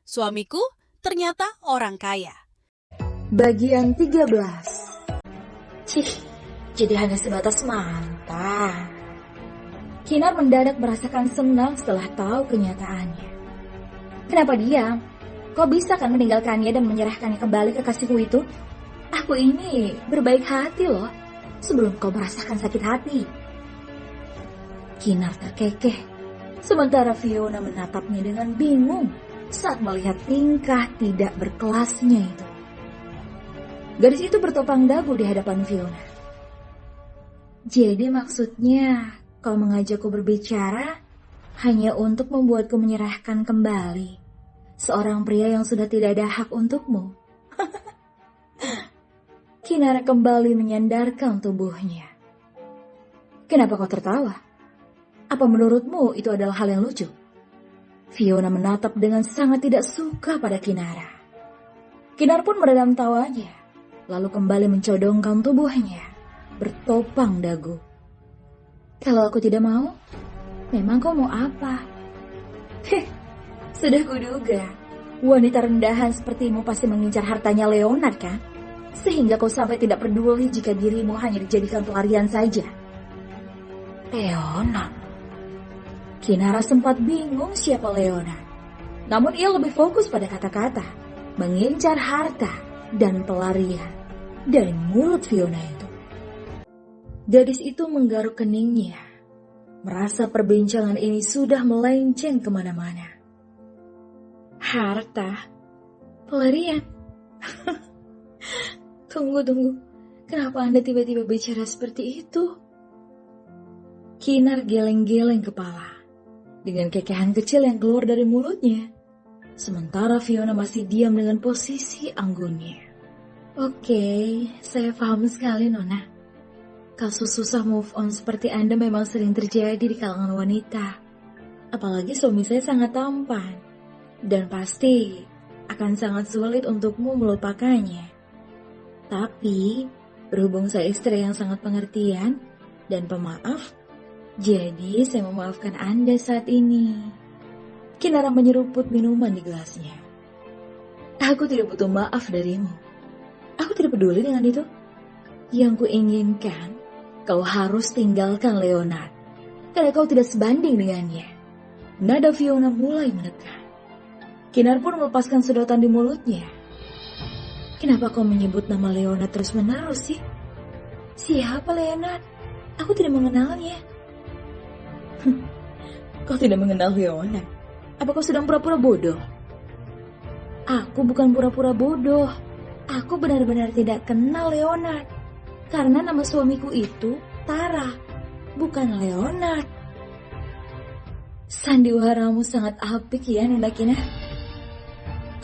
Suamiku ternyata orang kaya. Bagian 13. Cih, jadi hanya sebatas mantan. Kinar mendadak merasakan senang setelah tahu kenyataannya. Kenapa diam? Kau bisa kan meninggalkannya dan menyerahkannya kembali ke kasihku itu? Aku ini berbaik hati loh, sebelum kau merasakan sakit hati. Kinar terkekeh, sementara Fiona menatapnya dengan bingung saat melihat tingkah tidak berkelasnya itu. Gadis itu bertopang dagu di hadapan Fiona. Jadi maksudnya kau mengajakku berbicara hanya untuk membuatku menyerahkan kembali seorang pria yang sudah tidak ada hak untukmu. Kinar kembali menyandarkan tubuhnya. Kenapa kau tertawa? Apa menurutmu itu adalah hal yang lucu? Fiona menatap dengan sangat tidak suka pada Kinara. Kinar pun meredam tawanya, lalu kembali mencodongkan tubuhnya, bertopang dagu. Kalau aku tidak mau, memang kau mau apa? Sudah kuduga, wanita rendahan sepertimu pasti mengincar hartanya Leonard kan? Sehingga kau sampai tidak peduli jika dirimu hanya dijadikan pelarian saja. Leonard? Kinara sempat bingung siapa Leonard. Namun ia lebih fokus pada kata-kata, mengincar harta dan pelarian dari mulut Fiona itu. Gadis itu menggaruk keningnya, merasa perbincangan ini sudah melenceng kemana-mana. Harta? Pelarian? Tunggu. Kenapa Anda tiba-tiba bicara seperti itu? Kinar geleng-geleng kepala dengan kekehan kecil yang keluar dari mulutnya. Sementara Fiona masih diam dengan posisi anggunnya. Oke, saya paham sekali, Nona. Kasus susah move on seperti Anda memang sering terjadi di kalangan wanita. Apalagi suami saya sangat tampan. Dan pasti akan sangat sulit untukmu melupakannya. Tapi, berhubung saya istri yang sangat pengertian dan pemaaf, jadi saya memaafkan Anda saat ini. Kinara menyeruput minuman di gelasnya. Aku tidak butuh maaf darimu. Aku tidak peduli dengan itu. Yang kuinginkan, kau harus tinggalkan Leonard. Karena kau tidak sebanding dengannya. Nada Fiona mulai menekan. Kinar pun melepaskan sedotan di mulutnya. Kenapa kau menyebut nama Leonard terus-menerus sih? Siapa Leonard? Aku tidak mengenalnya. Kau tidak mengenal Leonard? Apa kau sedang pura-pura bodoh? Aku bukan pura-pura bodoh. Aku benar-benar tidak kenal Leonard. Karena nama suamiku itu Tara, bukan Leonard. Sandiwaramu sangat apik ya, Nona Kinar.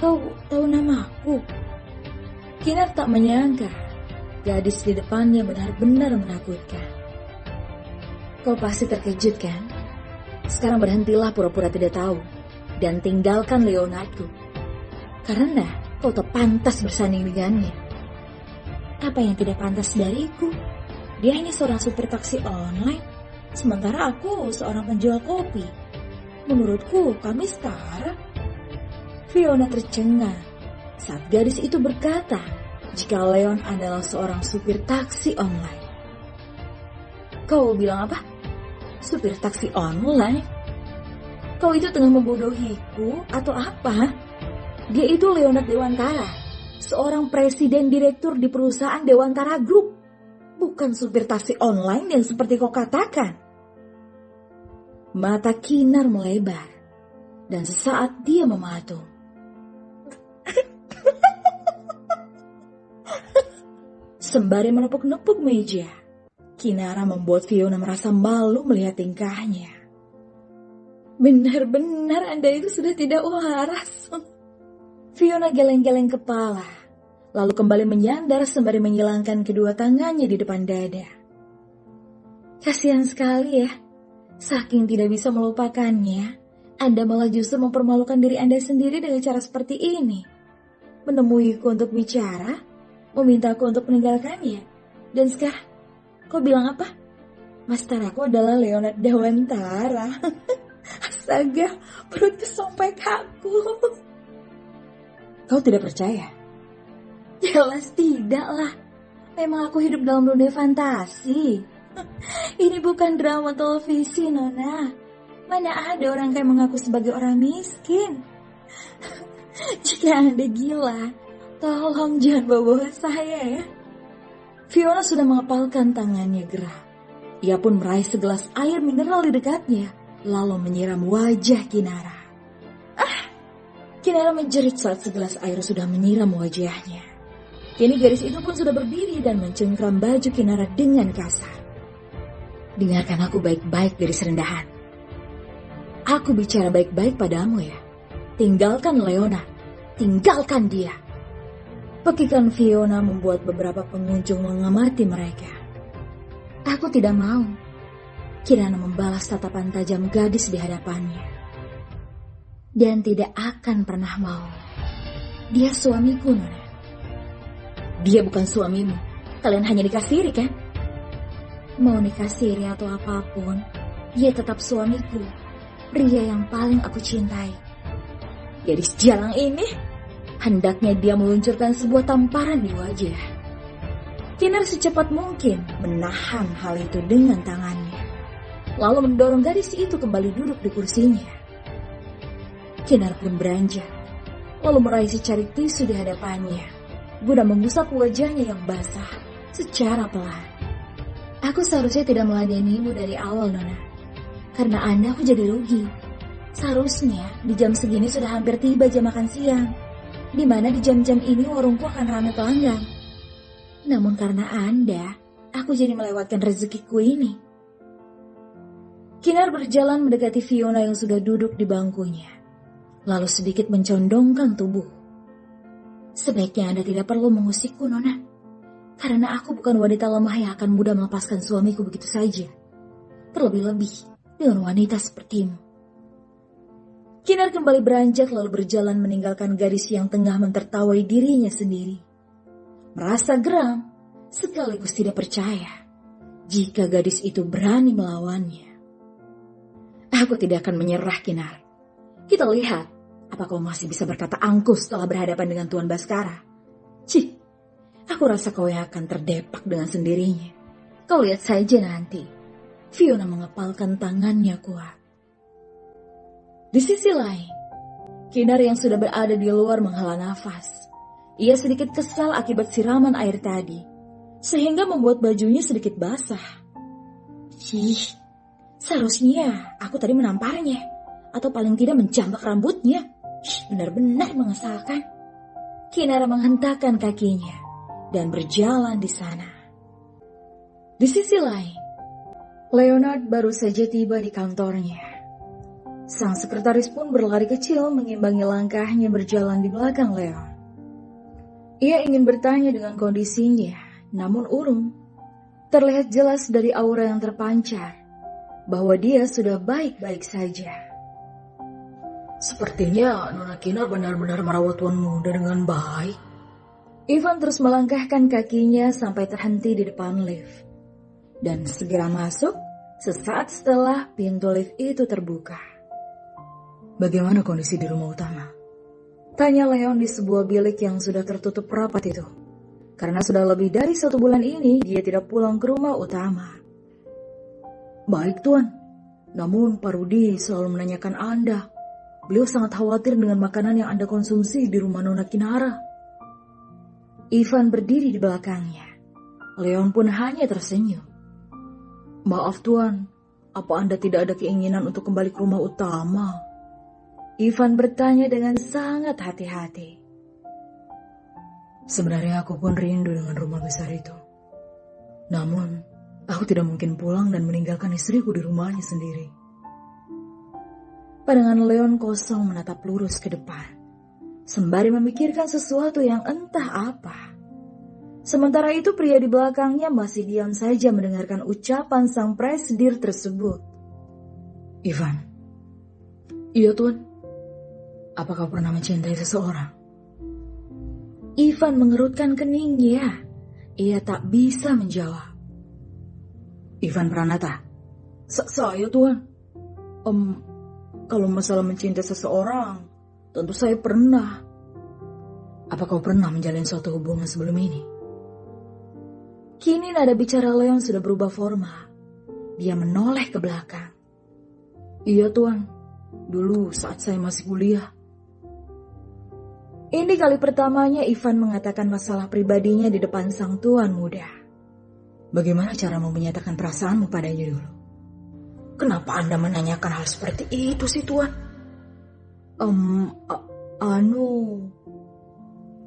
Kau tahu namaku? Kinar tak menyangka gadis di depannya benar-benar menakutkan. Kau pasti terkejut kan? Sekarang berhentilah pura-pura tidak tahu dan tinggalkan Leonardku. Karena kau tak pantas bersanding dengannya. Apa yang tidak pantas dariku? Dia hanya seorang supir taksi online, sementara aku seorang penjual kopi. Menurutku kami setara. Fiona tercengang saat gadis itu berkata jika Leon adalah seorang supir taksi online. Kau bilang apa? Supir taksi online? Kau itu tengah membodohiku atau apa? Dia itu Leonard Dewantara, seorang presiden direktur di perusahaan Dewantara Group. Bukan supir taksi online yang seperti kau katakan. Mata Kinar melebar dan sesaat dia mematung. Sembari menepuk-nepuk meja, Kinara membuat Fiona merasa malu melihat tingkahnya. Benar-benar Anda itu sudah tidak waras. Fiona geleng-geleng kepala, lalu kembali menyandar sembari menyilangkan kedua tangannya di depan dada. Kasihan sekali ya, saking tidak bisa melupakannya, Anda malah justru mempermalukan diri Anda sendiri dengan cara seperti ini. Menemuiku untuk bicara, memintaku untuk meninggalkannya. Dan sekarang, kau bilang apa? Mas Taraku adalah Leonard Dewantara. Astaga, perutku sampai kaku. Kau tidak percaya? Jelas tidak lah. Memang aku hidup dalam dunia fantasi. Ini bukan drama televisi, Nona. Mana ada orang kaya mengaku sebagai orang miskin. Jika Anda gila, tolong jangan bawa saya ya. Fiona sudah mengepalkan tangannya gerak. Ia pun meraih segelas air mineral di dekatnya, lalu menyiram wajah Kinara. Kinara menjerit saat segelas air sudah menyiram wajahnya. Kini gadis itu pun sudah berdiri dan mencengkram baju Kinara dengan kasar. Dengarkan aku baik-baik, gadis rendahan. Aku bicara baik-baik padamu ya. Tinggalkan Leona. Tinggalkan dia. Pekikan Fiona membuat beberapa pengunjung mengamati mereka. Aku tidak mau. Kirana membalas tatapan tajam gadis di hadapannya. Dan tidak akan pernah mau. Dia suamiku, Nona. Dia bukan suamimu. Kalian hanya dikasiri, kan? Mau dikasiri atau apapun, dia tetap suamiku. Pria yang paling aku cintai. Gadis jalang ini, hendaknya dia meluncurkan sebuah tamparan di wajah. Kinar secepat mungkin menahan hal itu dengan tangannya, lalu mendorong gadis itu kembali duduk di kursinya. Kinar pun beranjak, lalu meraih secari tisu di hadapannya, guna mengusap wajahnya yang basah secara pelan. Aku seharusnya tidak meladenimu dari awal, Nona. Karena Anda aku jadi rugi. Seharusnya di jam segini sudah hampir tiba jam makan siang, di mana di jam-jam ini warungku akan ramai pelanggan. Namun karena Anda, aku jadi melewatkan rezekiku ini. Kinar berjalan mendekati Fiona yang sudah duduk di bangkunya, lalu sedikit mencondongkan tubuh. Sebaiknya Anda tidak perlu mengusikku, Nona. Karena aku bukan wanita lemah yang akan mudah melepaskan suamiku begitu saja. Terlebih-lebih dengan wanita sepertimu. Kinar kembali beranjak lalu berjalan meninggalkan gadis yang tengah mentertawai dirinya sendiri. Merasa geram, sekaligus tidak percaya jika gadis itu berani melawannya. Aku tidak akan menyerah, Kinar. Kita lihat, apa kau masih bisa berkata angkuh setelah berhadapan dengan Tuan Baskara? Cih, aku rasa kau yang akan terdepak dengan sendirinya. Kau lihat saja nanti. Fiona mengepalkan tangannya kuat. Di sisi lain, Kinar yang sudah berada di luar menghela nafas. Ia sedikit kesal akibat siraman air tadi, sehingga membuat bajunya sedikit basah. Seharusnya aku tadi menamparnya, atau paling tidak menjambak rambutnya. Benar-benar mengesalkan. Kinar menghentakkan kakinya dan berjalan di sana. Di sisi lain, Leonard baru saja tiba di kantornya. Sang sekretaris pun berlari kecil mengimbangi langkahnya berjalan di belakang Leon. Ia ingin bertanya dengan kondisinya, namun urung. Terlihat jelas dari aura yang terpancar bahwa dia sudah baik-baik saja. Sepertinya Nona Kinar benar-benar merawat tuan muda dengan baik. Ivan terus melangkahkan kakinya sampai terhenti di depan lift. Dan segera masuk sesaat setelah pintu lift itu terbuka. Bagaimana kondisi di rumah utama? Tanya Leon di sebuah bilik yang sudah tertutup rapat itu. Karena sudah lebih dari 1 bulan ini dia tidak pulang ke rumah utama. Baik, Tuan. Namun Pak Rudi selalu menanyakan Anda. Beliau sangat khawatir dengan makanan yang Anda konsumsi di rumah Nona Kinara. Ivan berdiri di belakangnya. Leon pun hanya tersenyum. Maaf, Tuan. Apa Anda tidak ada keinginan untuk kembali ke rumah utama? Ivan bertanya dengan sangat hati-hati. Sebenarnya aku pun rindu dengan rumah besar itu. Namun, aku tidak mungkin pulang dan meninggalkan istriku di rumahnya sendiri. Pandangan Leon kosong menatap lurus ke depan, sembari memikirkan sesuatu yang entah apa. Sementara itu pria di belakangnya masih diam saja mendengarkan ucapan sang presidir tersebut. Ivan. Iya, Tuan. Apa kau pernah mencintai seseorang? Ivan mengerutkan keningnya. Ia tak bisa menjawab. Ivan Pranata. Saya, Tuan. Kalau masalah mencintai seseorang, tentu saya pernah. Apa kau pernah menjalin suatu hubungan sebelum ini? Kini nada bicara Leon sudah berubah formal. Dia menoleh ke belakang. Iya tuan, dulu saat saya masih kuliah. Ini kali pertamanya Ivan mengatakan masalah pribadinya di depan sang tuan muda. Bagaimana caramu menyatakan perasaanmu padanya dulu? Kenapa Anda menanyakan hal seperti itu sih tuan?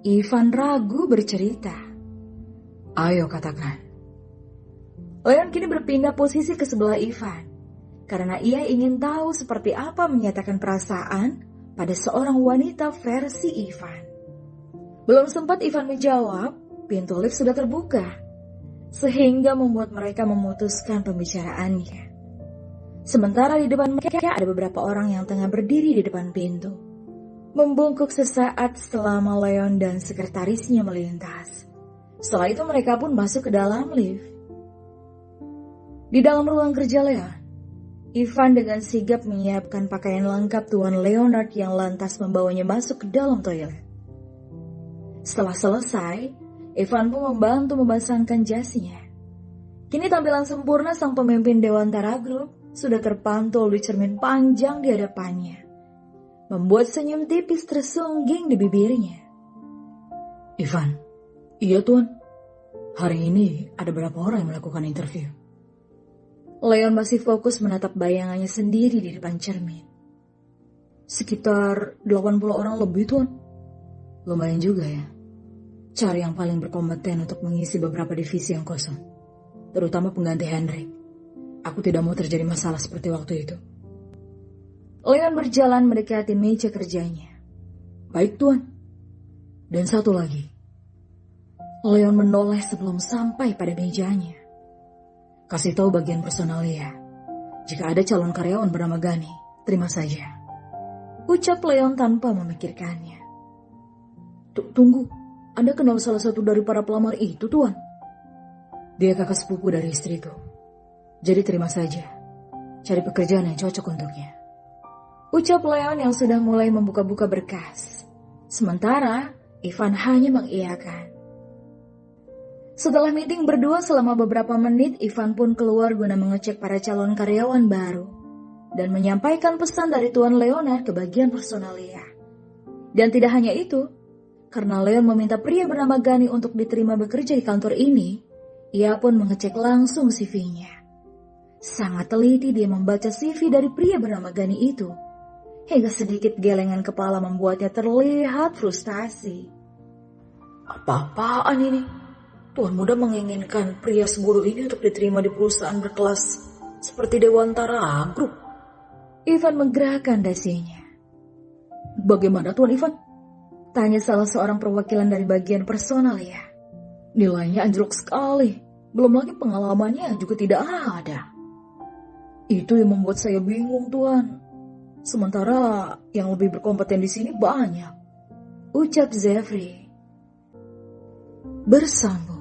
Ivan ragu bercerita. Ayo katakan. Leon kini berpindah posisi ke sebelah Ivan, karena ia ingin tahu seperti apa menyatakan perasaan pada seorang wanita versi Ivan. Belum sempat Ivan menjawab, pintu lift sudah terbuka, sehingga membuat mereka memutuskan pembicaraannya. Sementara di depan mereka ada beberapa orang yang tengah berdiri di depan pintu, membungkuk sesaat selama Leon dan sekretarisnya melintas. Setelah itu mereka pun masuk ke dalam lift. Di dalam ruang kerja Leon, Ivan dengan sigap menyiapkan pakaian lengkap Tuan Leonard yang lantas membawanya masuk ke dalam toilet. Setelah selesai, Ivan pun membantu membasahkan jasnya. Kini tampilan sempurna sang pemimpin Dewantara Group sudah terpantul di cermin panjang di hadapannya, membuat senyum tipis tersungging di bibirnya. Ivan, iya tuan, hari ini ada berapa orang yang melakukan interview? Leon masih fokus menatap bayangannya sendiri di depan cermin. Sekitar 80 orang lebih tuan. Lumayan juga ya. Cari yang paling berkompeten untuk mengisi beberapa divisi yang kosong, terutama pengganti Hendrik. Aku tidak mau terjadi masalah seperti waktu itu. Leon berjalan mendekati meja kerjanya. Baik tuan. Dan satu lagi. Leon menoleh sebelum sampai pada mejanya. Kasih tahu bagian personal ya. Jika ada calon karyawan bernama Gani, terima saja. Ucap Leon tanpa memikirkannya. Tunggu, Anda kenal salah satu dari para pelamar itu, tuan? Dia kakak sepupu dari istriku. Jadi terima saja. Cari pekerjaan yang cocok untuknya. Ucap Leon yang sudah mulai membuka-buka berkas. Sementara, Ivan hanya mengiyakan. Setelah meeting berdua selama beberapa menit, Ivan pun keluar guna mengecek para calon karyawan baru dan menyampaikan pesan dari Tuan Leonard ke bagian personalia. Dan tidak hanya itu, karena Leon meminta pria bernama Gani untuk diterima bekerja di kantor ini, ia pun mengecek langsung CV-nya. Sangat teliti dia membaca CV dari pria bernama Gani itu, hingga sedikit gelengan kepala membuatnya terlihat frustasi. Apa-apaan ini? Tuan muda menginginkan pria seburuk ini untuk diterima di perusahaan berkelas seperti Dewantara Group. Ivan menggerakkan dasinya. Bagaimana Tuan Ivan? Tanya salah seorang perwakilan dari bagian personal ya. Nilainya anjlok sekali. Belum lagi pengalamannya juga tidak ada. Itu yang membuat saya bingung Tuan. Sementara yang lebih berkompeten di sini banyak. Ucap Zefri. Bersambung.